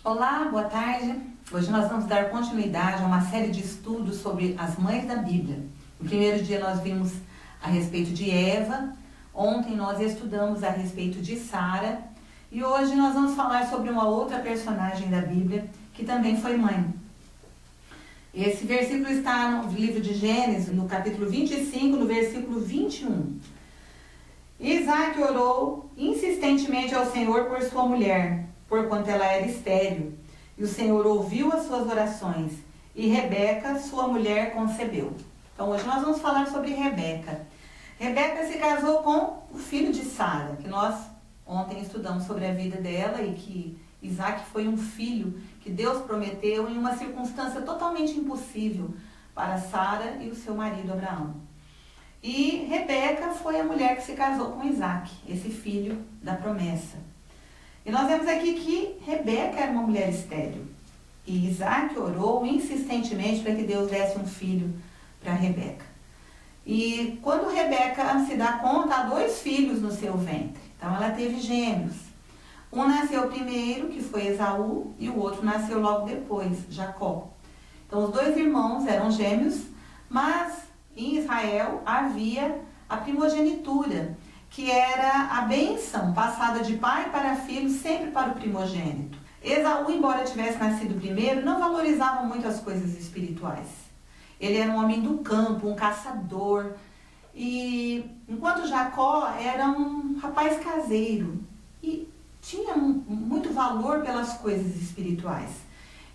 Olá, boa tarde. Hoje nós vamos dar continuidade a uma série de estudos sobre as mães da Bíblia. No primeiro dia nós vimos a respeito de Eva, ontem nós estudamos a respeito de Sara e hoje nós vamos falar sobre uma outra personagem da Bíblia que também foi mãe. Esse versículo está no livro de Gênesis, no capítulo 25, no versículo 21. Isaac orou insistentemente ao Senhor por sua mulher, porquanto ela era estéril. E o Senhor ouviu as suas orações, e Rebeca, sua mulher, concebeu. Então hoje nós vamos falar sobre Rebeca. Rebeca se casou com o filho de Sara, que nós ontem estudamos sobre a vida dela, e que Isaac foi um filho que Deus prometeu em uma circunstância totalmente impossível para Sara e o seu marido Abraão. E Rebeca foi a mulher que se casou com Isaac, esse filho da promessa. E nós vemos aqui que Rebeca era uma mulher estéril. E Isaac orou insistentemente para que Deus desse um filho para Rebeca. E quando Rebeca se dá conta, há 2 filhos no seu ventre. Então ela teve gêmeos. Um nasceu primeiro, que foi Esaú, e o outro nasceu logo depois, Jacó. Então os 2 irmãos eram gêmeos, mas em Israel havia a primogenitura, que era a bênção passada de pai para filho, sempre para o primogênito. Esaú, embora tivesse nascido primeiro, não valorizava muito as coisas espirituais. Ele era um homem do campo, um caçador, e enquanto Jacó era um rapaz caseiro e tinha muito valor pelas coisas espirituais.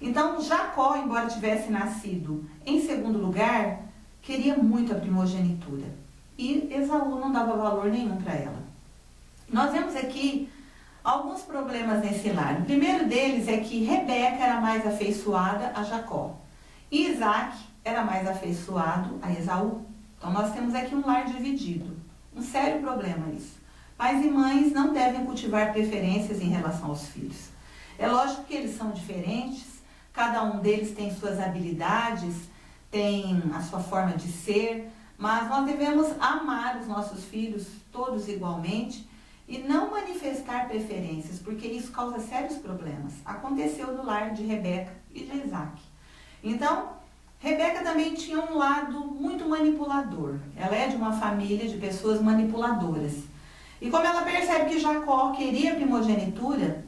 Então Jacó, embora tivesse nascido em segundo lugar, queria muito a primogenitura. E Esaú não dava valor nenhum para ela. Nós vemos aqui alguns problemas nesse lar. O primeiro deles é que Rebeca era mais afeiçoada a Jacó. E Isaac era mais afeiçoado a Esaú. Então nós temos aqui um lar dividido. Um sério problema isso. Pais e mães não devem cultivar preferências em relação aos filhos. É lógico que eles são diferentes. Cada um deles tem suas habilidades, tem a sua forma de ser, mas nós devemos amar os nossos filhos todos igualmente e não manifestar preferências, porque isso causa sérios problemas. Aconteceu no lar de Rebeca e de Isaac. Então, Rebeca também tinha um lado muito manipulador. Ela é de uma família de pessoas manipuladoras. E como ela percebe que Jacó queria primogenitura,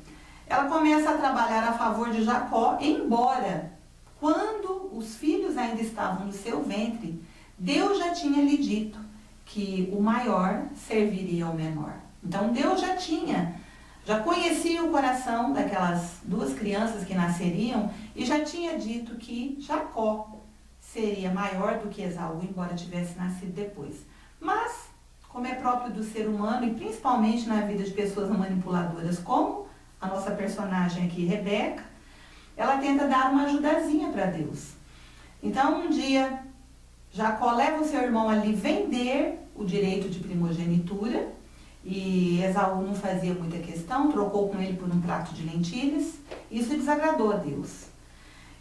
ela começa a trabalhar a favor de Jacó, embora quando os filhos ainda estavam no seu ventre, Deus já tinha lhe dito que o maior serviria ao menor. Então Deus já conhecia o coração daquelas 2 crianças que nasceriam e já tinha dito que Jacó seria maior do que Esaú, embora tivesse nascido depois. Mas, como é próprio do ser humano e principalmente na vida de pessoas manipuladoras, como a nossa personagem aqui, Rebeca, ela tenta dar uma ajudazinha para Deus. Então um dia Jacó leva o seu irmão ali vender o direito de primogenitura e Esaú não fazia muita questão, trocou com ele por um prato de lentilhas. Isso desagradou a Deus.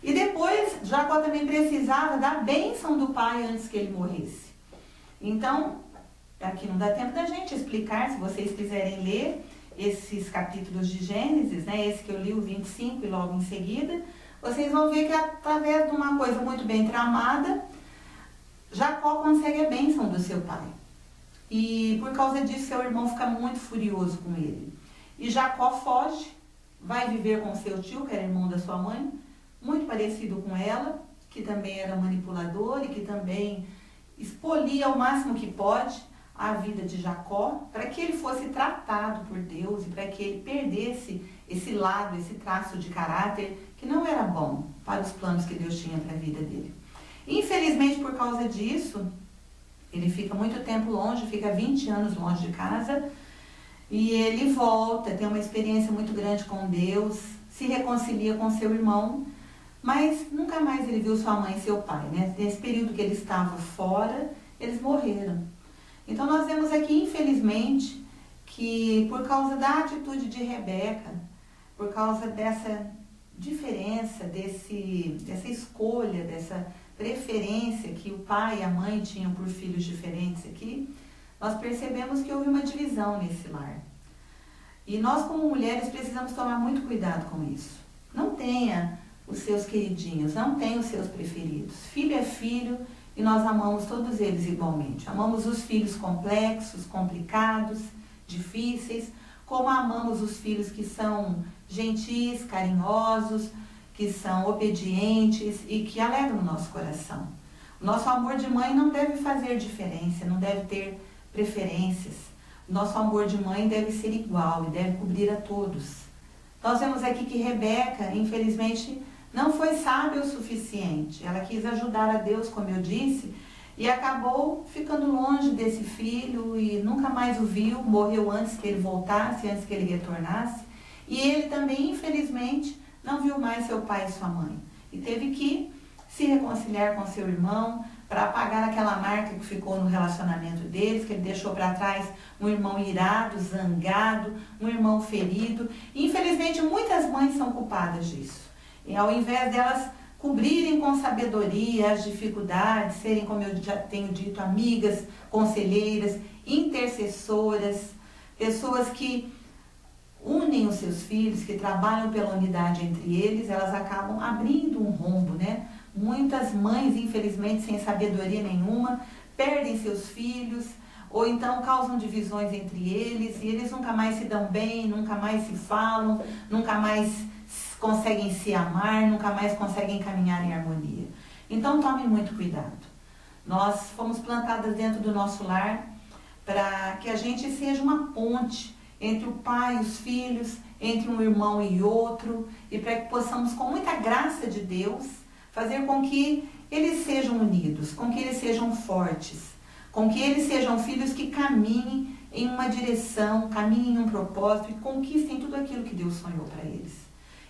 E depois Jacó também precisava da bênção do pai antes que ele morresse. Então, aqui não dá tempo da gente explicar, se vocês quiserem ler esses capítulos de Gênesis, né, esse que eu li, o 25 e logo em seguida, vocês vão ver que através de uma coisa muito bem tramada, Jacó consegue a bênção do seu pai. E por causa disso, seu irmão fica muito furioso com ele. E Jacó foge, vai viver com seu tio, que era irmão da sua mãe, muito parecido com ela, que também era manipulador e que também expolia ao máximo que pode a vida de Jacó, para que ele fosse tratado por Deus e para que ele perdesse esse lado, esse traço de caráter que não era bom para os planos que Deus tinha para a vida dele. Infelizmente, por causa disso, ele fica muito tempo longe, fica 20 anos longe de casa, e ele volta, tem uma experiência muito grande com Deus, se reconcilia com seu irmão, mas nunca mais ele viu sua mãe e seu pai, né? Nesse período que ele estava fora, eles morreram. Então nós vemos aqui, infelizmente, que por causa da atitude de Rebeca, por causa dessa diferença, dessa escolha, dessa preferência que o pai e a mãe tinham por filhos diferentes aqui, nós percebemos que houve uma divisão nesse lar. E nós, como mulheres, precisamos tomar muito cuidado com isso. Não não tenha os seus queridinhos, não tenha os seus preferidos. Filho é filho e nós amamos todos eles igualmente. Amamos os filhos complexos, complicados, difíceis, como amamos os filhos que são gentis, carinhosos, que são obedientes e que alegram o nosso coração. O nosso amor de mãe não deve fazer diferença, não deve ter preferências. O nosso amor de mãe deve ser igual e deve cobrir a todos. Nós vemos aqui que Rebeca, infelizmente, não foi sábia o suficiente. Ela quis ajudar a Deus, como eu disse, e acabou ficando longe desse filho e nunca mais o viu, morreu antes que ele voltasse, antes que ele retornasse. E ele também, infelizmente, não viu mais seu pai e sua mãe. E teve que se reconciliar com seu irmão para apagar aquela marca que ficou no relacionamento deles, que ele deixou para trás um irmão irado, zangado, um irmão ferido. E, infelizmente, muitas mães são culpadas disso. E ao invés delas cobrirem com sabedoria as dificuldades, serem, como eu já tenho dito, amigas, conselheiras, intercessoras, pessoas que unem os seus filhos, que trabalham pela unidade entre eles, elas acabam abrindo um rombo, né? Muitas mães, infelizmente, sem sabedoria nenhuma, perdem seus filhos, ou então causam divisões entre eles, e eles nunca mais se dão bem, nunca mais se falam, nunca mais conseguem se amar, nunca mais conseguem caminhar em harmonia. Então tome muito cuidado. Nós fomos plantadas dentro do nosso lar para que a gente seja uma ponte entre o pai e os filhos, entre um irmão e outro, e para que possamos, com muita graça de Deus, fazer com que eles sejam unidos, com que eles sejam fortes, com que eles sejam filhos que caminhem em uma direção, caminhem em um propósito e conquistem tudo aquilo que Deus sonhou para eles.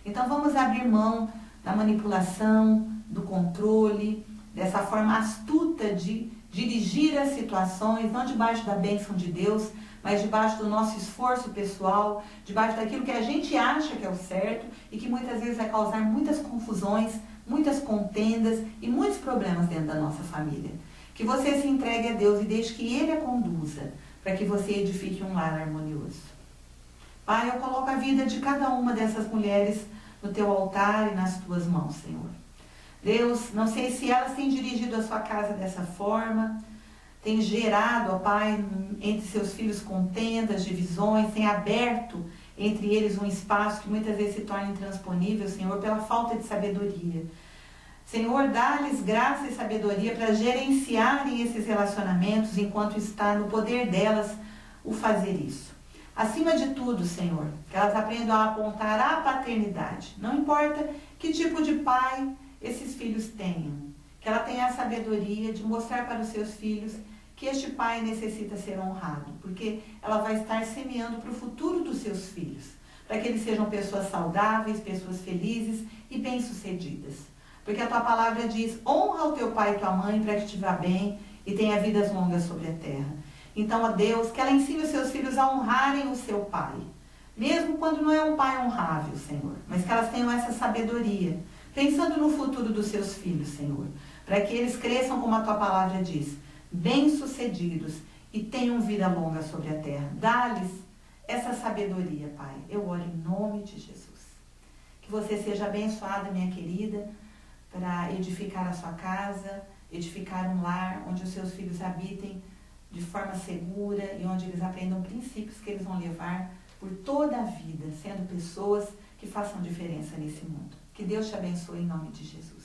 Então vamos abrir mão da manipulação, do controle, dessa forma astuta de dirigir as situações, não debaixo da bênção de Deus, mas debaixo do nosso esforço pessoal, debaixo daquilo que a gente acha que é o certo e que muitas vezes vai causar muitas confusões, muitas contendas e muitos problemas dentro da nossa família. Que você se entregue a Deus e deixe que Ele a conduza, para que você edifique um lar harmonioso. Pai, eu coloco a vida de cada uma dessas mulheres no teu altar e nas tuas mãos, Senhor. Deus, não sei se elas têm dirigido a sua casa dessa forma, têm gerado, ó Pai, entre seus filhos contendas, divisões, têm aberto entre eles um espaço que muitas vezes se torna intransponível, Senhor, pela falta de sabedoria. Senhor, dá-lhes graça e sabedoria para gerenciarem esses relacionamentos enquanto está no poder delas o fazer isso. Acima de tudo, Senhor, que elas aprendam a apontar a paternidade. Não importa que tipo de pai esses filhos tenham. Que ela tenha a sabedoria de mostrar para os seus filhos que este pai necessita ser honrado. Porque ela vai estar semeando para o futuro dos seus filhos. Para que eles sejam pessoas saudáveis, pessoas felizes e bem-sucedidas. Porque a tua palavra diz, honra o teu pai e tua mãe para que te vá bem e tenha vidas longas sobre a terra. Então, ó Deus, que ela ensine os seus filhos a honrarem o seu pai. Mesmo quando não é um pai honrável, Senhor. Mas que elas tenham essa sabedoria. Pensando no futuro dos seus filhos, Senhor. Para que eles cresçam, como a tua palavra diz, bem-sucedidos e tenham vida longa sobre a terra. Dá-lhes essa sabedoria, Pai. Eu oro em nome de Jesus. Que você seja abençoada, minha querida, para edificar a sua casa, edificar um lar onde os seus filhos habitem de forma segura e onde eles aprendam princípios que eles vão levar por toda a vida, sendo pessoas que façam diferença nesse mundo. Que Deus te abençoe em nome de Jesus.